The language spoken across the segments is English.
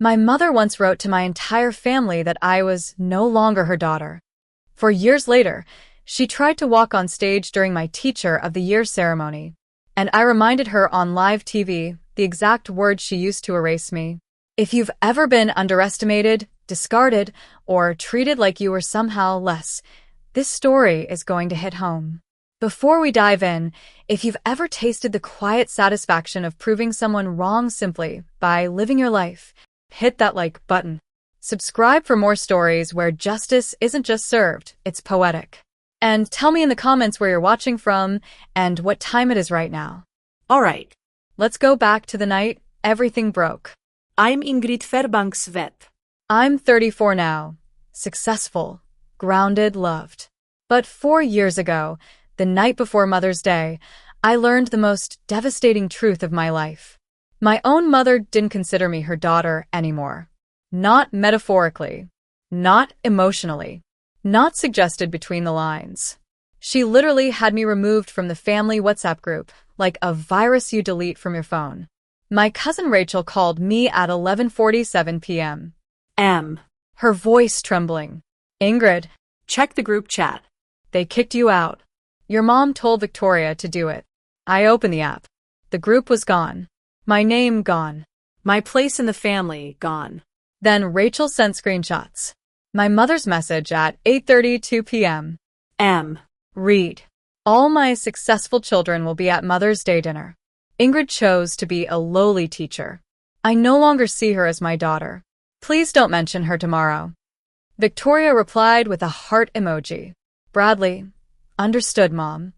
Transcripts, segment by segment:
My mother once wrote to my entire family that I was no longer her daughter. For years later, she tried to walk on stage during my Teacher of the Year ceremony, and I reminded her on live TV the exact words she used to erase me. If you've ever been underestimated, discarded, or treated like you were somehow less, this story is going to hit home. Before we dive in, if you've ever tasted the quiet satisfaction of proving someone wrong simply by living your life, hit that like button. Subscribe for more stories where justice isn't just served, it's poetic. And tell me in the comments where you're watching from and what time it is right now. All right. Let's go back to the night everything broke. I'm Ingrid Fairbanks-Vet. I'm 34 now, successful, grounded, loved. But 4 years ago, the night before Mother's Day, I learned the most devastating truth of my life. My own mother didn't consider me her daughter anymore. Not metaphorically, not emotionally, not suggested between the lines. She literally had me removed from the family WhatsApp group, like a virus you delete from your phone. My cousin Rachel called me at 11:47 p.m. Her voice trembling. Ingrid, Check the group chat. they kicked you out. Your mom told Victoria to do it. I opened the app. The group was gone. My name gone. My place in the family gone. Then Rachel sent screenshots. My mother's message at 8:32 p.m. Read. All my successful children will be at Mother's Day dinner. Ingrid chose to be a lowly teacher. I no longer see her as my daughter. Please don't mention her tomorrow. Victoria replied with a heart emoji. Bradley, understood, Mom.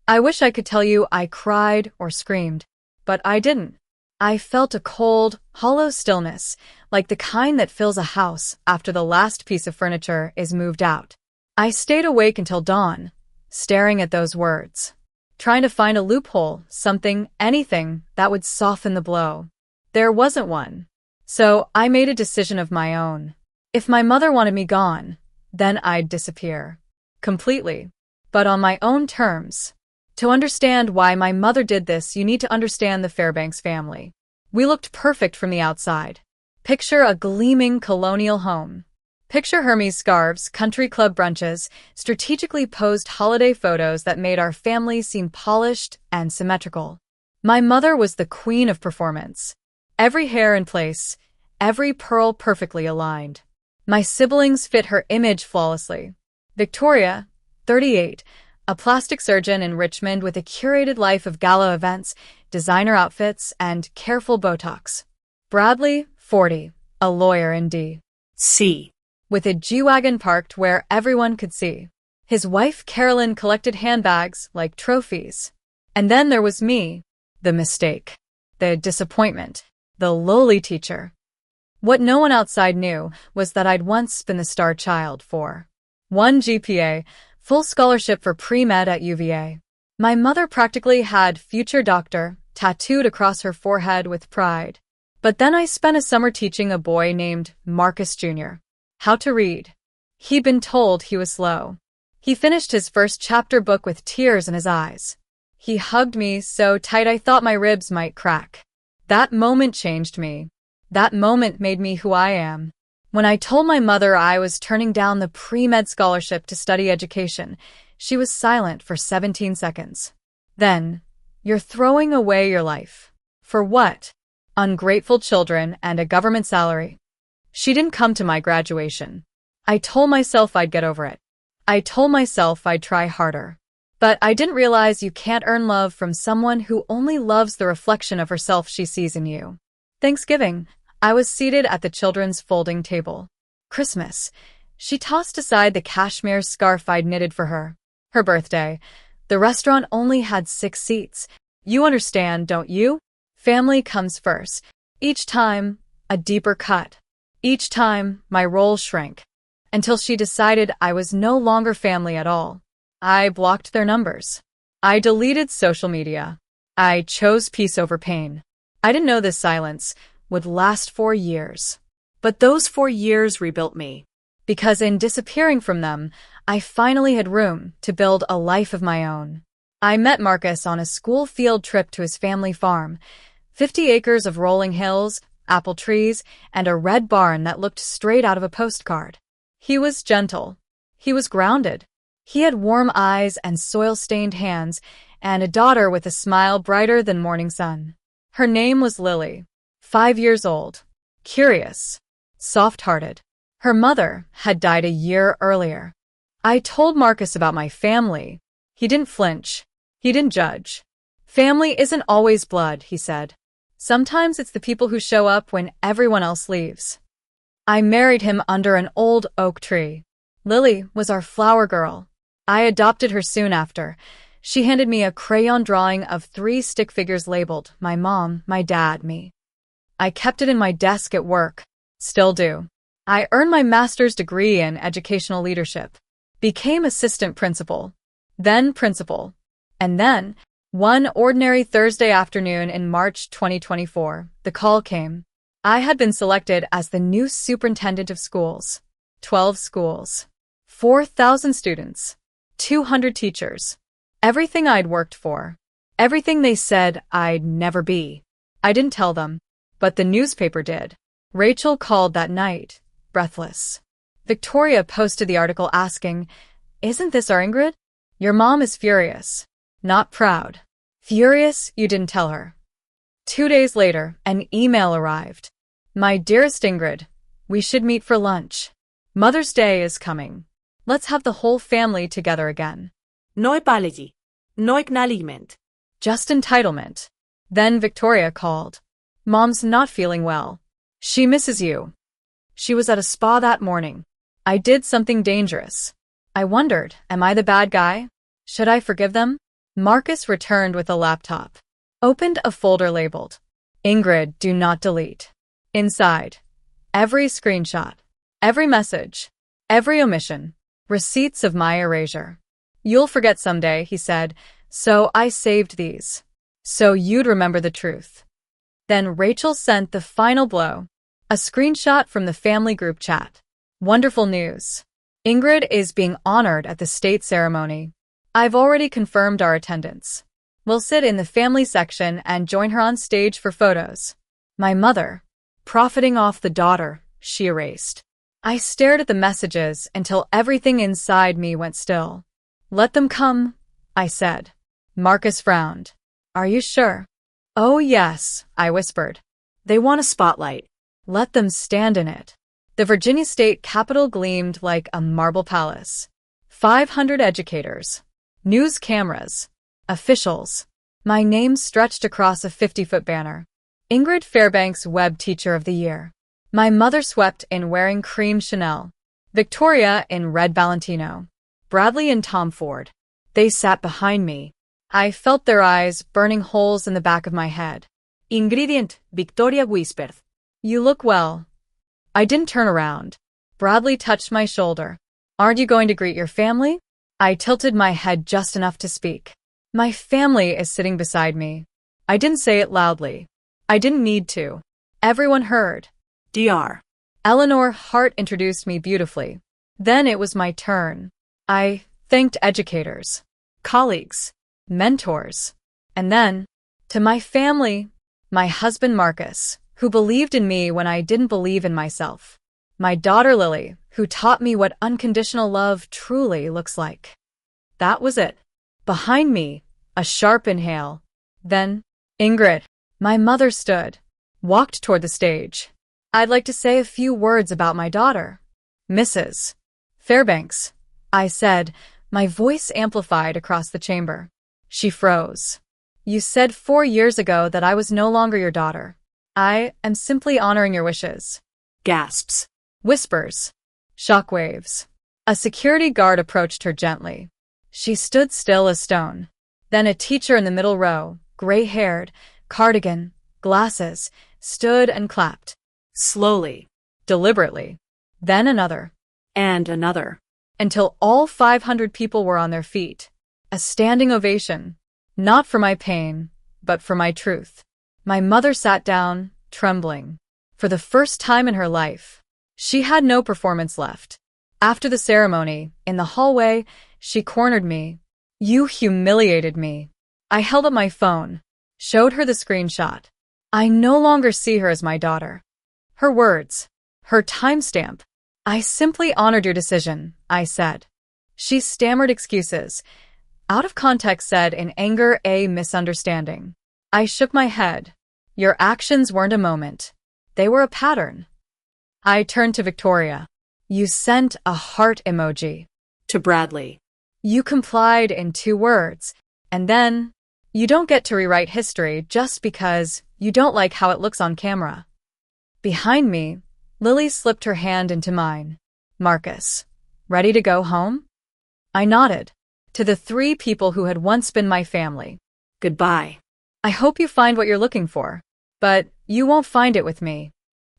I wish I could tell you I cried or screamed, but I didn't. I felt a cold, hollow stillness, like the kind that fills a house after the last piece of furniture is moved out. I stayed awake until dawn, staring at those words, trying to find a loophole, something, anything that would soften the blow. There wasn't one. So I made a decision of my own. If my mother wanted me gone, then I'd disappear. Completely. But on my own terms. To understand why my mother did this, you need to understand the Fairbanks family. We looked perfect from the outside. Picture a gleaming colonial home. Picture Hermes scarves, country club brunches, strategically posed holiday photos that made our family seem polished and symmetrical. My mother was the queen of performance. Every hair in place, every pearl perfectly aligned. My siblings fit her image flawlessly. Victoria, 38, a plastic surgeon in Richmond with a curated life of gala events, designer outfits, and careful Botox. Bradley, 40, a lawyer in D.C., with a G-Wagon parked where everyone could see. His wife Carolyn collected handbags like trophies. And then there was me, the mistake, the disappointment, the lowly teacher. What no one outside knew was that I'd once been the star child for 1 GPA, full scholarship for pre-med at UVA. My mother practically had future doctor tattooed across her forehead with pride. But then I spent a summer teaching a boy named Marcus Jr. how to read. He'd been told he was slow. He finished his first chapter book with tears in his eyes. He hugged me so tight I thought my ribs might crack. That moment changed me. That moment made me who I am. When I told my mother I was turning down the pre-med scholarship to study education, she was silent for 17 seconds. Then, you're throwing away your life. For what? Ungrateful children and a government salary. She didn't come to my graduation. I told myself I'd get over it. I told myself I'd try harder. But I didn't realize you can't earn love from someone who only loves the reflection of herself she sees in you. Thanksgiving, I was seated at the children's folding table. Christmas, she tossed aside the cashmere scarf I'd knitted for her. Her birthday, the restaurant only had 6 seats. You understand, don't you? Family comes first. Each time, a deeper cut. Each time, my role shrank. Until she decided I was no longer family at all. I blocked their numbers. I deleted social media. I chose peace over pain. I didn't know this silence would last 4 years. But those 4 years rebuilt me. Because in disappearing from them, I finally had room to build a life of my own. I met Marcus on a school field trip to his family farm. 50 acres of rolling hills, apple trees, and a red barn that looked straight out of a postcard. He was gentle. He was grounded. He had warm eyes and soil-stained hands, and a daughter with a smile brighter than morning sun. Her name was Lily, 5 years old, curious, soft-hearted. Her mother had died a year earlier. I told Marcus about my family. He didn't flinch. He didn't judge. Family isn't always blood, he said. Sometimes it's the people who show up when everyone else leaves. I married him under an old oak tree. Lily was our flower girl. I adopted her soon after. She handed me a crayon drawing of 3 stick figures labeled, my mom, my dad, me. I kept it in my desk at work. Still do. I earned my master's degree in educational leadership. Became assistant principal. Then principal. And then, one ordinary Thursday afternoon in March 2024, the call came. I had been selected as the new superintendent of schools. 12 schools. 4,000 students. 200 teachers. Everything I'd worked for. Everything they said I'd never be. I didn't tell them, but the newspaper did. Rachel called that night, breathless. Victoria posted the article asking, "Isn't this our Ingrid? Your mom is furious. Not proud. Furious you didn't tell her." 2 days later, an email arrived. "My dearest Ingrid, we should meet for lunch. Mother's Day is coming. Let's have the whole family together again." No apology. No acknowledgement. Just entitlement. Then Victoria called. "Mom's not feeling well. She misses you. She was at a spa that morning. I did something dangerous. I wondered, am I the bad guy? Should I forgive them?" Marcus returned with a laptop. Opened a folder labeled, "Ingrid, do not delete." Inside, every screenshot, every message, every omission, receipts of my erasure. "You'll forget someday," he said, "so I saved these. So you'd remember the truth." Then Rachel sent the final blow. A screenshot from the family group chat. "Wonderful news. Ingrid is being honored at the state ceremony. I've already confirmed our attendance. We'll sit in the family section and join her on stage for photos." My mother, profiting off the daughter, she erased. I stared at the messages until everything inside me went still. "Let them come," I said. Marcus frowned. "Are you sure?" "Oh yes," I whispered. They want a spotlight. Let them stand in it. The Virginia State Capitol gleamed like a marble palace. 500 educators. News cameras. Officials. My name stretched across a 50-foot banner. Ingrid Fairbanks Webb Teacher of the Year. My mother swept in wearing cream Chanel. Victoria in red Valentino. Bradley and Tom Ford. They sat behind me. I felt their eyes burning holes in the back of my head. Ingredient, Victoria whispered. "You look well." I didn't turn around. Bradley touched my shoulder. "Aren't you going to greet your family?" I tilted my head just enough to speak. "My family is sitting beside me." I didn't say it loudly. I didn't need to. Everyone heard. Dr. Eleanor Hart introduced me beautifully. Then it was my turn. I thanked educators, colleagues, mentors, and then, to my family, my husband Marcus, who believed in me when I didn't believe in myself. My daughter Lily, who taught me what unconditional love truly looks like. That was it. Behind me, a sharp inhale. Then, Ingrid. My mother stood, walked toward the stage. "I'd like to say a few words about my daughter. Mrs. Fairbanks," I said, my voice amplified across the chamber. She froze. "You said 4 years ago that I was no longer your daughter. I am simply honoring your wishes." Gasps. Whispers. Shockwaves. A security guard approached her gently. She stood still as stone. Then a teacher in the middle row, gray-haired, cardigan, glasses, stood and clapped. Slowly. Deliberately. Then another. And another. Until all 500 people were on their feet. A standing ovation. Not for my pain, but for my truth. My mother sat down, trembling. For the first time in her life, she had no performance left. After the ceremony, in the hallway, she cornered me. "You humiliated me." I held up my phone, showed her the screenshot. I no longer see her as my daughter. Her words, her timestamp. I simply honored your decision, I said. She stammered excuses. Out of context said in anger, a misunderstanding. I shook my head. Your actions weren't a moment. They were a pattern. I turned to Victoria. You sent a heart emoji. To Bradley. You complied in 2 words. And then, you don't get to rewrite history just because you don't like how it looks on camera. Behind me, Lily slipped her hand into mine. Marcus, ready to go home? I nodded. To the 3 people who had once been my family. Goodbye. I hope you find what you're looking for. But you won't find it with me.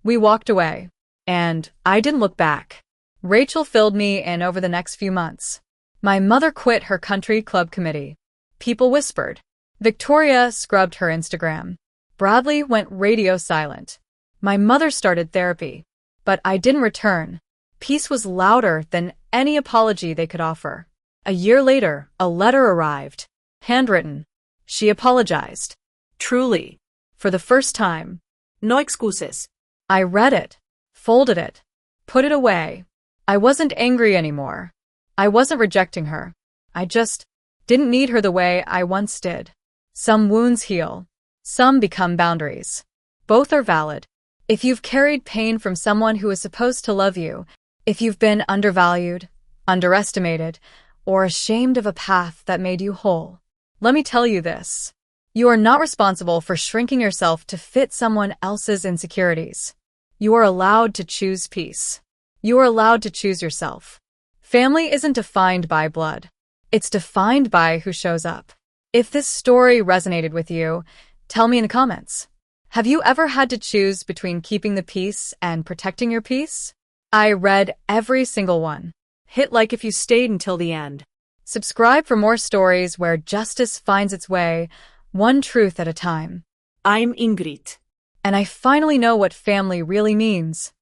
We walked away. And I didn't look back. Rachel filled me in over the next few months. My mother quit her country club committee. People whispered. Victoria scrubbed her Instagram. Bradley went radio silent. My mother started therapy. But I didn't return. Peace was louder than any apology they could offer. A year later, a letter arrived. Handwritten. She apologized. Truly. For the first time. No excuses. I read it. Folded it. Put it away. I wasn't angry anymore. I wasn't rejecting her. I just didn't need her the way I once did. Some wounds heal. Some become boundaries. Both are valid. If you've carried pain from someone who is supposed to love you, if you've been undervalued, underestimated, or ashamed of a path that made you whole, let me tell you this. You are not responsible for shrinking yourself to fit someone else's insecurities. You are allowed to choose peace. You are allowed to choose yourself. Family isn't defined by blood. It's defined by who shows up. If this story resonated with you, tell me in the comments. Have you ever had to choose between keeping the peace and protecting your peace? I read every single one. Hit like if you stayed until the end. Subscribe for more stories where justice finds its way, one truth at a time. I'm Ingrid. And I finally know what family really means.